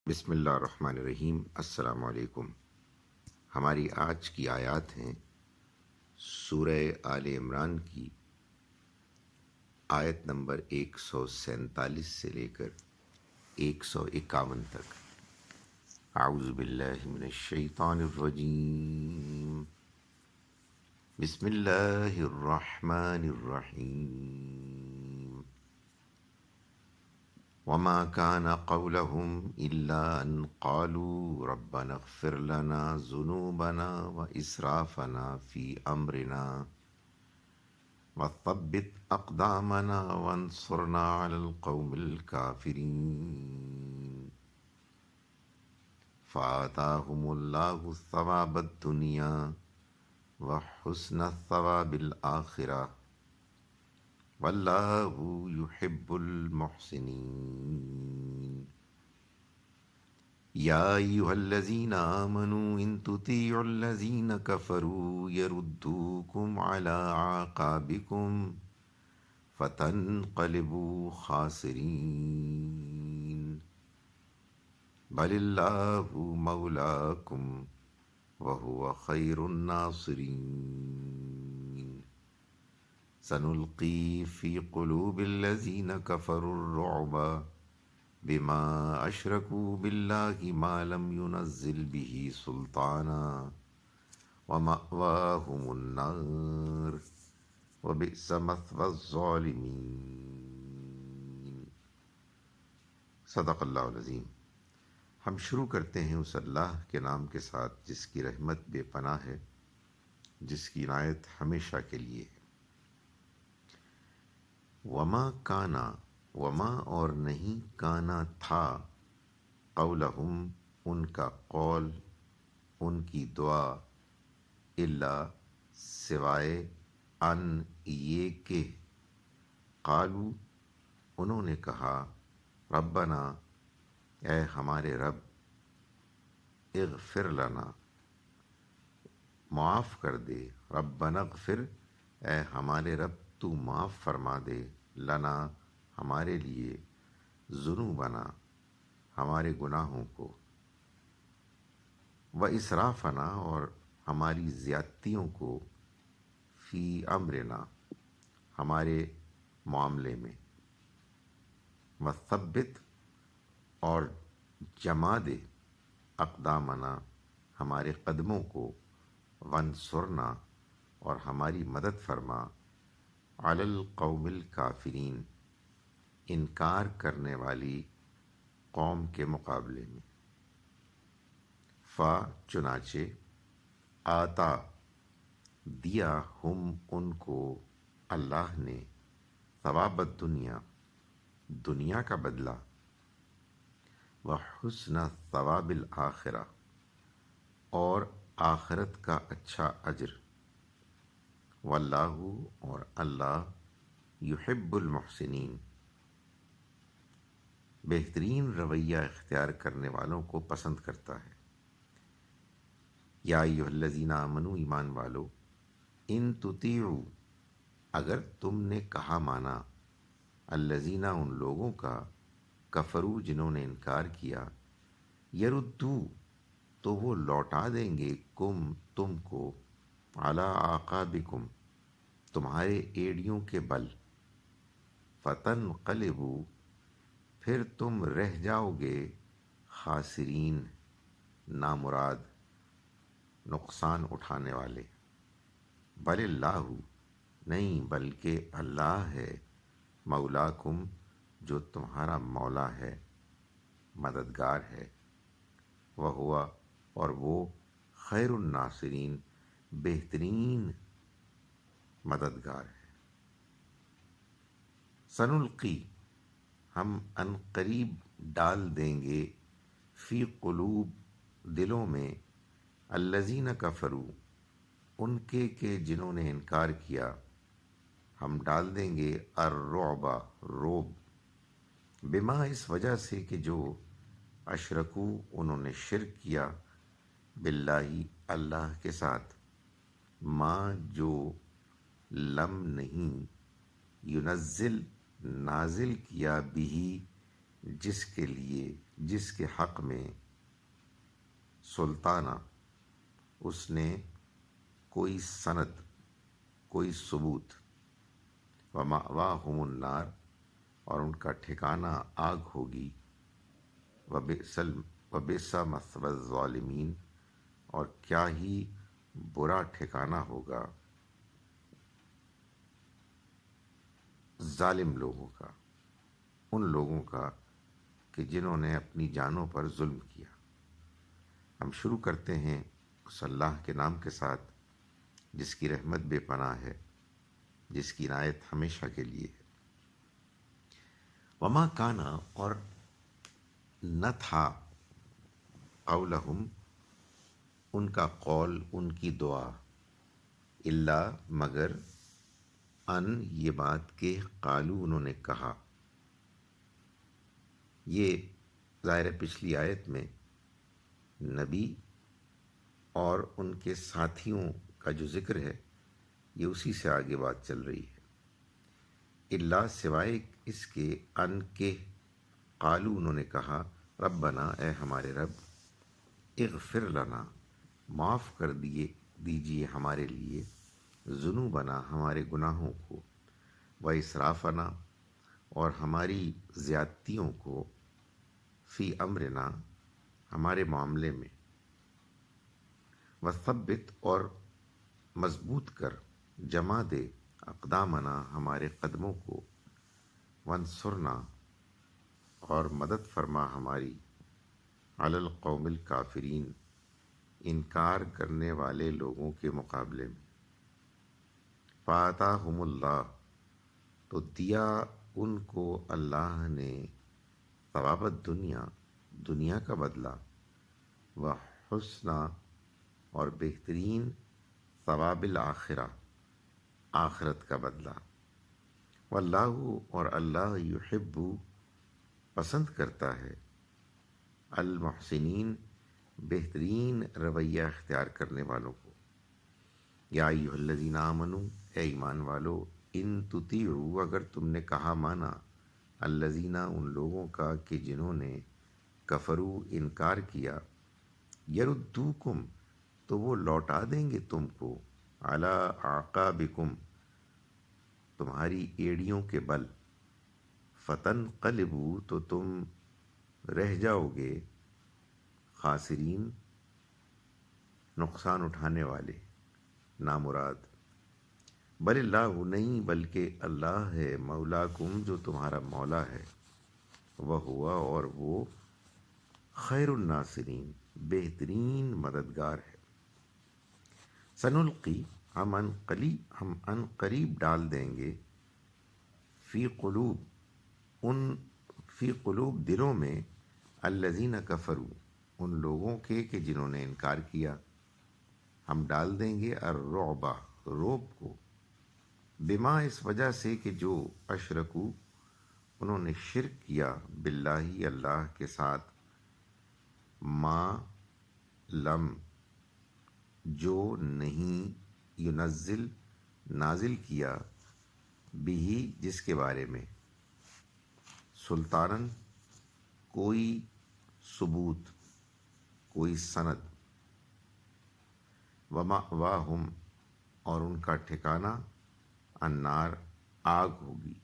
بسم اللہ الرحمن الرحیم۔ السلام علیکم۔ ہماری آج کی آیات ہیں سورہ آل عمران کی آیت نمبر 147 سے لے کر 151 تک۔ اعوذ باللہ من الشیطان الرجیم، بسم اللہ الرحمن الرحیم۔ وما كان قولهم إلا أن قالوا ربنا اغفر لنا ذنوبنا وإسرافنا في أمرنا وثبت أقدامنا وانصرنا على القوم الكافرين فآتاهم الله ثواب الدنيا وحسن الثواب الآخرة واللہ یحب المحسنین۔ یا ایہا الذین آمنوا ان تطیعوا الذین کفروا یردوکم علی اعقابکم فتنقلبوا خاسرین بل اللہ مولاکم وہو خیر الناصرین۔ سنلقی فی قلوب الذین کفروا الرعب بما اشرکوا باللہ ما لم ینزل به سلطانا ومأواہم النار وبئس مثوى الظالمین۔ صدق اللہ العظیم۔ ہم شروع کرتے ہیں اس اللہ کے نام کے ساتھ جس کی رحمت بے پناہ ہے، جس کی عنایت ہمیشہ کے لیے ہے۔ وما کانا، وما اور نہیں، کانا تھا، قولہم ان کا قول، ان کی دعا، الا سوائے، ان یہ کہ، قالو انہوں نے کہا، ربنا اے ہمارے رب، اغفر لنا معاف کر دے، ربنا اغفر اے ہمارے رب تو معاف فرما دے، لنا ہمارے لیے، ذنوبنا ہمارے گناہوں کو، و اسرافنا اور ہماری زیادتیوں کو، فی امرنا ہمارے معاملے میں، وثبت اور جما دے، اقدامنا ہمارے قدموں کو، وانصرنا اور ہماری مدد فرما، علی القوم الکافرین انکار کرنے والی قوم کے مقابلے میں۔ چنانچہ، آتا دیا، ہم ان کو، اللہ نے، ثواب الدنیا دنیا کا بدلہ، وحسن ثواب الآخرہ اور آخرت کا اچھا اجر، واللہ اور اللہ، یحب المحسنین بہترین رویہ اختیار کرنے والوں کو پسند کرتا ہے۔ یا ایھا الذین آمنوا ایمان والو، ان تطیعوا اگر تم نے کہا مانا، الذین ان لوگوں کا، کفروا جنہوں نے انکار کیا، یردو تو وہ لوٹا دیں گے، کم تم کو، علی اعقابکم تمہارے ایڑیوں کے بل، فتنقلبوا پھر تم رہ جاؤ گے، خاسرین نامراد، نقصان اٹھانے والے، بل اللہ نہیں بلکہ اللہ ہے، مولاکم جو تمہارا مولا ہے، مددگار ہے، وہو اور وہ، خیر الناصرین بہترین مددگار ہے۔ سنلقی ہم ان قریب ڈال دیں گے، فی قلوب دلوں میں، الذین کفروا ان کے کہ جنہوں نے انکار کیا، ہم ڈال دیں گے، الرعب روب، بما اس وجہ سے کہ جو، اشرکو انہوں نے شرک کیا، باللہ اللہ کے ساتھ، ما جو، لم نہیں، ینزل نازل کیا، بھی جس کے لیے، جس کے حق میں سلطانہ اس نے کوئی سند، کوئی ثبوت، ومأواہم النار اور ان کا ٹھکانہ آگ ہوگی، وبئس مثوی الظالمین اور کیا ہی برا ٹھکانہ ہوگا ظالم لوگوں کا، ان لوگوں کا کہ جنہوں نے اپنی جانوں پر ظلم کیا۔ ہم شروع کرتے ہیں اس اللہ کے نام کے ساتھ جس کی رحمت بے پناہ ہے، جس کی عنایت ہمیشہ کے لیے ہے۔ وما کانا اور نہ تھا قولہم ان کا قول، ان کی دعا، الا مگر ان یہ بات کہ قالو انہوں نے کہا۔ یہ ظاہر پچھلی آیت میں نبی اور ان کے ساتھیوں کا جو ذکر ہے یہ اسی سے آگے بات چل رہی ہے۔ الا سوائے اس کے ان کے قالو انہوں نے کہا ربنا اے ہمارے رب، اغفر لنا معاف کر دیجئے ہمارے لیے، ذنوبنا ہمارے گناہوں کو، و اسرافنا اور ہماری زیادتیوں کو، فی امرنا ہمارے معاملے میں، وثبت اور مضبوط کر، جما دے، اقدامنا ہمارے قدموں کو، وانصرنا اور مدد فرما ہماری، علی القوم الکافرین انکار کرنے والے لوگوں کے مقابلے میں۔ فآتاہم اللہ تو دیا ان کو اللہ نے، ثواب الدنیا دنیا کا بدلہ، و حسنہ اور بہترین، ثواب الآخرہ آخرت کا بدلہ، واللہ اور اللہ یحب پسند کرتا ہے، المحسنین بہترین رویہ اختیار کرنے والوں کو۔ یا ایھا الذین آمنوا اے ایمان والو، ان تطیعوا اگر تم نے کہا مانا، الذین ان لوگوں کا کہ جنہوں نے کفروا انکار کیا، یردوکم تو وہ لوٹا دیں گے تم کو، علی اعقابکم تمہاری ایڑیوں کے بل، فتنقلبوا تو تم رہ جاؤ گے، خاسرین نقصان اٹھانے والے، نامراد۔ بل اللہ نہیں بلکہ اللہ ہے، مولاکم جو تمہارا مولا ہے، وہ ہوا اور وہ خیر الناصرین بہترین مددگار ہے۔ سنلقی ہم ان قریب ڈال دیں گے، فی قلوب دلوں میں، الذین کفروا ان لوگوں کے کہ جنہوں نے انکار کیا، ہم ڈال دیں گے الرعب روب کو، بما اس وجہ سے کہ جو اشرکو انہوں نے شرک کیا، باللہ اللہ کے ساتھ، ما لم جو نہیں، ینزل نازل کیا، بھی جس کے بارے میں، سلطانن کوئی ثبوت، کوئی سند، ومأواہم اور ان کا ٹھکانہ، النار آگ ہوگی،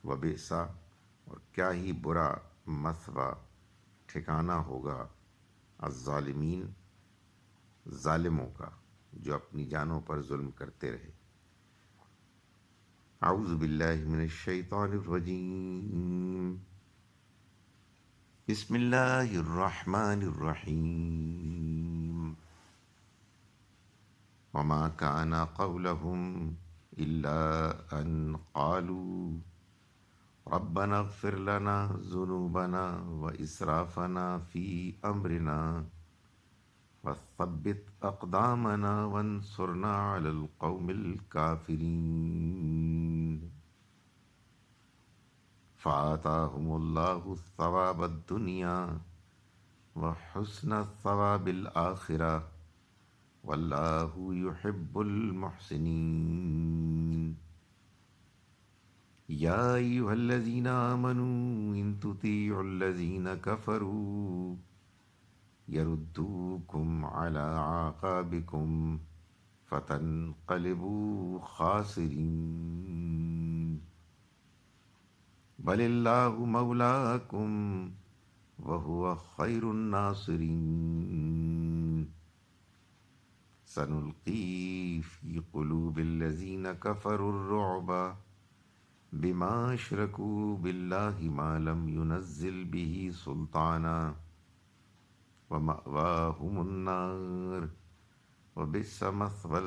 وبئس اور کیا ہی برا، مثوی ٹھکانہ ہوگا، الظالمین ظالموں کا جو اپنی جانوں پر ظلم کرتے رہے۔ اعوذ باللہ من الشیطان الرجیم، بسم اللہ الرحمن الرحیم۔ وما كان قولهم إلا أن قالوا ربنا اغفر لنا ذنوبنا وإسرافنا في أمرنا وثبت أقدامنا وانصرنا على القوم الكافرين۔ فآتاهم الله ثواب الدنيا وحسن ثواب الآخرة واللہ یحب المحسنین۔ یا ایھا الذین آمنوا ان تطیعوا الذین کفروا یردوکم علی اعقابکم فتنقلبوا خاسرین بل اللہ مولاکم وہو خیر الناصرین سنلقی فی قلوب الذین کفروا الرعب بما اشرکوا باللہ ما لم ينزل به سلطانا ومأواہم النار وبئس مثوى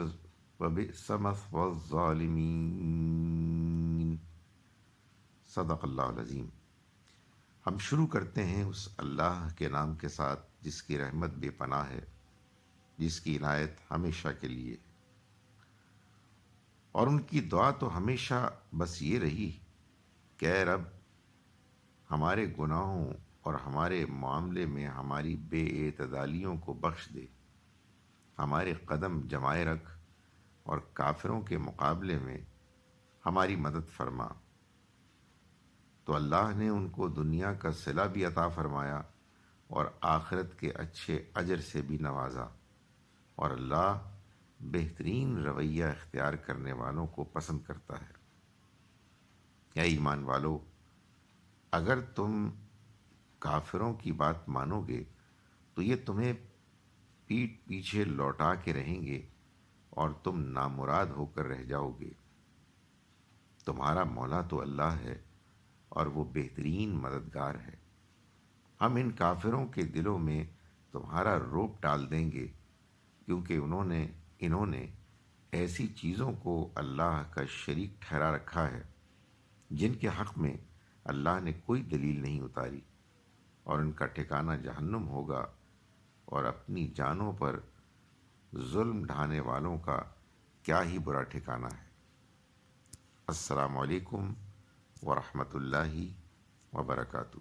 الظالمین۔ صدق اللہ العظیم۔ ہم شروع کرتے ہیں اس اللہ کے نام کے ساتھ جس کی رحمت بے پناہ ہے، جس کی عنایت ہمیشہ کے لیے، اور ان کی دعا تو ہمیشہ بس یہ رہی کہ اے رب ہمارے گناہوں اور ہمارے معاملے میں ہماری بے اعتدالیوں کو بخش دے، ہمارے قدم جمائے رکھ اور کافروں کے مقابلے میں ہماری مدد فرما۔ تو اللہ نے ان کو دنیا کا صلہ بھی عطا فرمایا اور آخرت کے اچھے اجر سے بھی نوازا، اور اللہ بہترین رویہ اختیار کرنے والوں کو پسند کرتا ہے۔ اے ایمان والو، اگر تم کافروں کی بات مانو گے تو یہ تمہیں پیٹھ پیچھے لوٹا کے رہیں گے اور تم نامراد ہو کر رہ جاؤ گے۔ تمہارا مولا تو اللہ ہے اور وہ بہترین مددگار ہے۔ ہم ان کافروں کے دلوں میں تمہارا روب ڈال دیں گے، کیونکہ انہوں نے ایسی چیزوں کو اللہ کا شریک ٹھہرا رکھا ہے جن کے حق میں اللہ نے کوئی دلیل نہیں اتاری، اور ان کا ٹھکانہ جہنم ہوگا، اور اپنی جانوں پر ظلم ڈھانے والوں کا کیا ہی برا ٹھکانہ ہے۔ السلام علیکم ورحمۃ اللہ وبرکاتہ۔